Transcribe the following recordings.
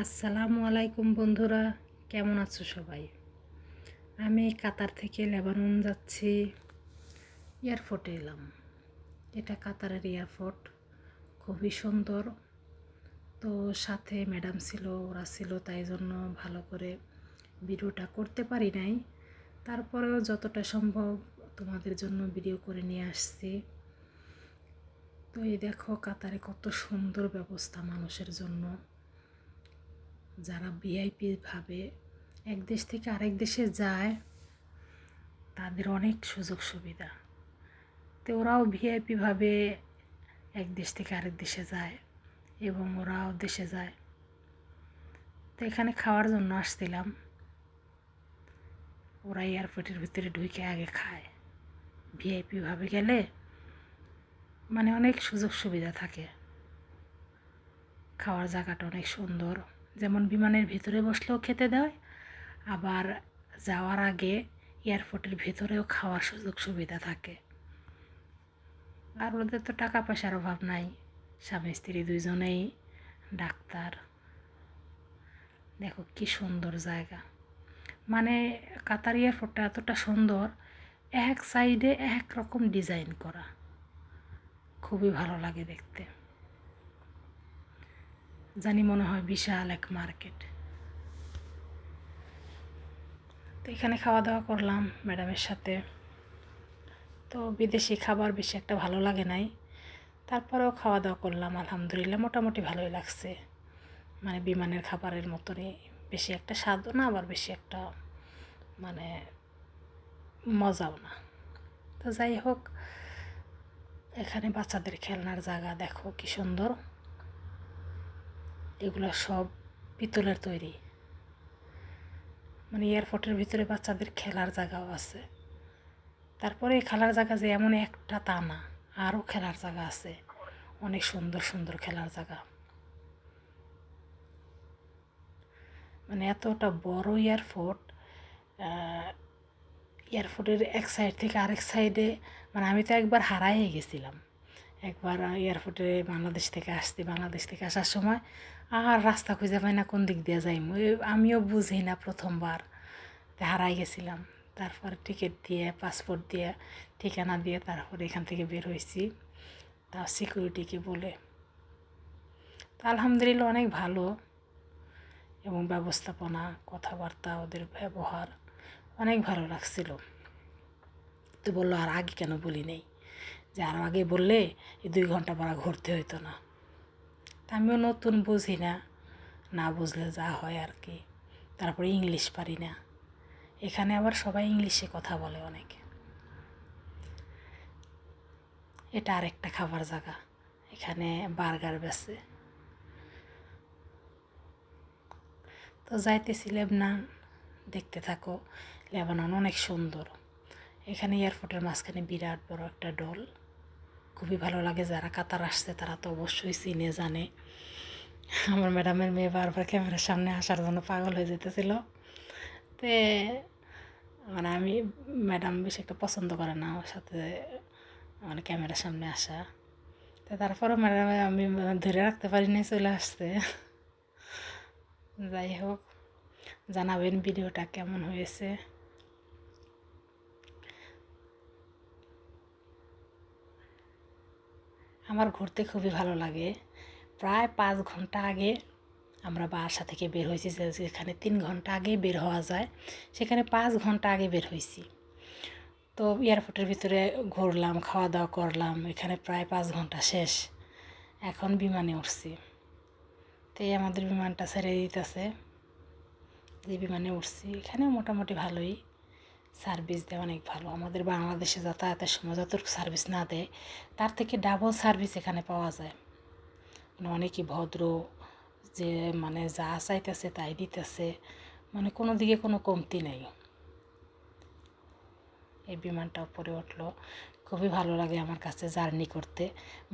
আসসালামু আলাইকুম বন্ধুরা, কেমন আছো সবাই? আমি কাতার থেকে লেবানন যাচ্ছি। এয়ারপোর্টে এলাম। এটা কাতারের এয়ারপোর্ট, খুবই সুন্দর। তো সাথে ম্যাডাম ছিল, ওরা ছিল, তাই জন্য ভালো করে ভিডিওটা করতে পারি নাই। তারপরেও যতটা সম্ভব তোমাদের জন্য ভিডিও করে নিয়ে আসছি। তো এই দেখো কাতারে কত সুন্দর ব্যবস্থা মানুষের জন্য, যারা ভিআইপি ভাবে এক দেশ থেকে আরেক দেশে যায় তাদের অনেক সুযোগ সুবিধা। তো ওরাও ভিআইপি ভাবে এক দেশ থেকে আরেক দেশে যায় এবং ওরাও দেশে যায়। তো এখানে খাওয়ার জন্য আসছিলাম। ওরা এয়ারপোর্টের ভিতরে ঢুকে আগে খায়। ভিআইপি ভাবে গেলে মানে অনেক সুযোগ সুবিধা থাকে। খাওয়ার জায়গাটা অনেক সুন্দর, যেমন বিমানের ভিতরে বসলেও খেতে দেয়, আবার যাওয়ার আগে এয়ারপোর্টের ভিতরেও খাওয়ার সুযোগ সুবিধা থাকে। আর ওদের তো টাকা পয়সার অভাব নাই, স্বামী স্ত্রী দুইজনেই ডাক্তার। দেখো কি সুন্দর জায়গা, মানে কাতার এয়ারপোর্টটা এতটা সুন্দর, এক সাইডে এক রকম ডিজাইন করা, খুবই ভালো লাগে দেখতে। জানি মনে হয় বিশাল এক মার্কেট। তো এখানে খাওয়া দাওয়া করলাম ম্যাডামের সাথে। তো বিদেশি খাবার বেশি একটা ভালো লাগে নাই, তারপরেও খাওয়া দাওয়া করলাম, আলহামদুলিল্লাহ মোটামুটি ভালোই লাগছে। মানে বিমানের খাবারের মতনই, বেশি একটা স্বাদও না, আবার বেশি একটা মানে মজাও না। তো যাই হোক, এখানে বাচ্চাদের খেলনার জায়গা দেখো কি সুন্দর। এগুলো সব পিতলের তৈরি। মানে এয়ারপোর্টের ভিতরে বাচ্চাদের খেলার জায়গাও আছে। তারপরে এই খেলার জায়গা যে এমন একটা তা না, আরও খেলার জায়গা আছে, অনেক সুন্দর সুন্দর খেলার জায়গা। মানে এতটা বড় এয়ারপোর্ট, এয়ারপোর্টের এক সাইড থেকে আরেক সাইডে, মানে আমি তো একবার হারাই গেছিলাম। একবার এয়ারপোর্টে বাংলাদেশ থেকে আসার সময় আর রাস্তা খুঁজে পাই না কোন দিক দিয়ে যাই, আমিও বুঝি না, প্রথমবার হারাই গেছিলাম। তারপর টিকিট দিয়ে, পাসপোর্ট দিয়ে, ঠিকানা দিয়ে তারপর এখান থেকে বের হয়েছি, তা সিকিউরিটিকে বলে। তা আলহামদুলিল্লাহ অনেক ভালো, এবং ব্যবস্থাপনা, কথাবার্তা, ওদের ব্যবহার অনেক ভালো লাগছিল। তো বললো আর আগে কেন বলি নেই, যে আরও আগে বললে এই 2 ঘন্টা পর ঘুরতে হইতো না। তা আমিও নতুন, বুঝি না, না বুঝলে যা হয় আর কি। তারপরে ইংলিশ পারি না, এখানে আবার সবাই ইংলিশে কথা বলে অনেক। এটা আরেকটা খাবার জায়গা, এখানে বার্গার বেচে। তো যাইতেছি লেবানন, দেখতে থাকো। লেবানন অনেক সুন্দর। এখানে এয়ারপোর্টের মাঝখানে বিরাট বড় একটা ডোল, খুবই ভালো লাগে। যারা কাতার আসছে তারা তো অবশ্যই চিনে জানে। আমার ম্যাডামের মেয়ে বারবার ক্যামেরার সামনে আসার জন্য পাগল হয়ে যেতেছিল। তে মানে আমি, ম্যাডাম বেশি একটা পছন্দ করে না আমার সাথে মানে ক্যামেরার সামনে আসা। তো তারপরে ম্যাডাম আমি ধরে রাখতে পারি না, চলে আসছে। যাই হোক, জানাবেন ভিডিওটা কেমন হয়েছে। আমার ঘুরতে খুবই ভালো লাগে। প্রায় 5 ঘন্টা আগে আমরা বাসা থেকে বের হয়েছি, যেখানে 3 ঘন্টা আগেই বের হওয়া যায়, সেখানে 5 ঘন্টা আগে বের হয়েছি। তো এয়ারপোর্টের ভিতরে ঘুরলাম, খাওয়া দাওয়া করলাম, এখানে প্রায় 5 ঘন্টা শেষ। এখন বিমানে উঠছি। তো এই আমাদের বিমানটা ছেড়ে দিতেছে, যে বিমানে উঠছি এখানে মোটামুটি ভালোই সার্ভিস দেয়, অনেক ভালো। আমাদের বাংলাদেশে যাতায়াতের সময় যতটুকু সার্ভিস না দেয়, তার থেকে ডাবল সার্ভিস এখানে পাওয়া যায়। মানে অনেকই ভদ্র, যে মানে যা চাইতেছে তাই দিতেছে, মানে কোনো দিকে কোনো কমতি নেই। এই বিমানটা উপরে উঠলো, খুবই ভালো লাগে আমার কাছে জার্নি করতে।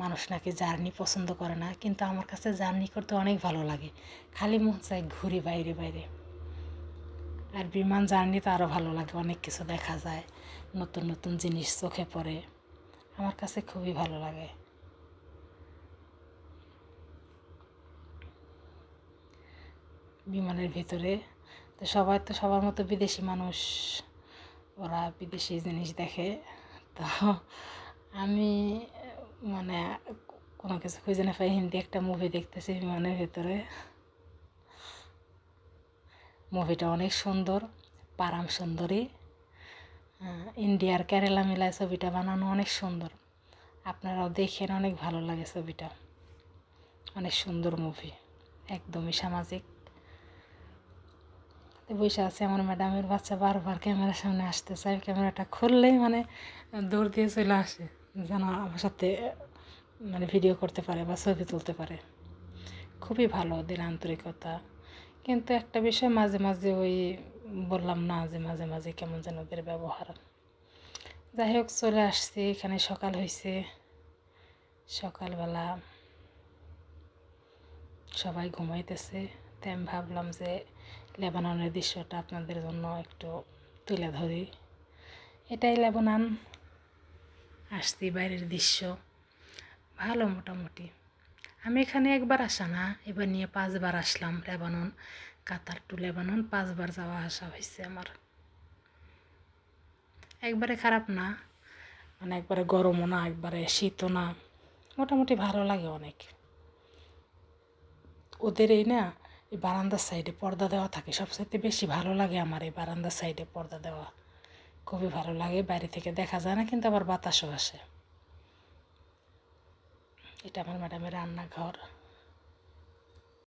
মানুষ নাকি জার্নি পছন্দ করে না, কিন্তু আমার কাছে জার্নি করতে অনেক ভালো লাগে। খালি মন চাই ঘুরি বাইরে বাইরে। আর বিমান জার্নিতে আরও ভালো লাগে, অনেক কিছু দেখা যায়, নতুন নতুন জিনিস চোখে পড়ে, আমার কাছে খুবই ভালো লাগে। বিমানের ভিতরে। তো সবাই তো সবার মতো বিদেশি মানুষ, ওরা বিদেশি জিনিস দেখে। তো আমি মানে কোনো কিছু খুঁজে না পাই, হিন্দি একটা মুভি দেখতেছি বিমানের ভিতরে। মুভিটা অনেক সুন্দর, পারাম সুন্দরী, ইন্ডিয়ার কেরালা মিলায় ছবিটা বানানো অনেক সুন্দর। আপনারাও দেখেন, অনেক ভালো লাগে ছবিটা, অনেক সুন্দর মুভি, একদমই সামাজিক। বসে আছে আমার ম্যাডামের বাচ্চা, বারবার ক্যামেরার সামনে আসতে চায়, ক্যামেরাটা খুললেই মানে দৌড় দিয়ে চলে আসে যেন আমার সাথে মানে ভিডিও করতে পারে বা ছবি তুলতে পারে। খুবই ভালো ওদের আন্তরিকতা। কিন্তু একটা বিষয় মাঝে মাঝে ওই বললাম না যে মাঝে মাঝে কেমন যেন ওদের ব্যবহার। যাই হোক, চলে আসছি, এখানে সকাল হয়েছে। সকালবেলা সবাই ঘুমাইতেছে, তাই আমি ভাবলাম যে লেবাননের দৃশ্যটা আপনাদের জন্য একটু তুলে ধরি। এটাই লেবানন। আসছি, বাইরের দৃশ্য ভালো মোটামুটি। আমি এখানে একবার আসা না, এবার নিয়ে 5 বার আসলাম লেবানন। কাতার টু লেবানন 5 বার যাওয়া আসা হয়েছে আমার। একবারে খারাপ না, মানে একবারে গরমও না, একবারে শীতও না, মোটামুটি ভালো লাগে অনেক। ওদের এই না, এই বারান্দার সাইডে পর্দা দেওয়া থাকে, সবচাইতে বেশি ভালো লাগে আমার এই বারান্দার সাইডে পর্দা দেওয়া, খুবই ভালো লাগে। বাইরে থেকে দেখা যায় না, কিন্তু আবার বাতাসও আসে। এটা আমার ম্যাডামের রান্নাঘর।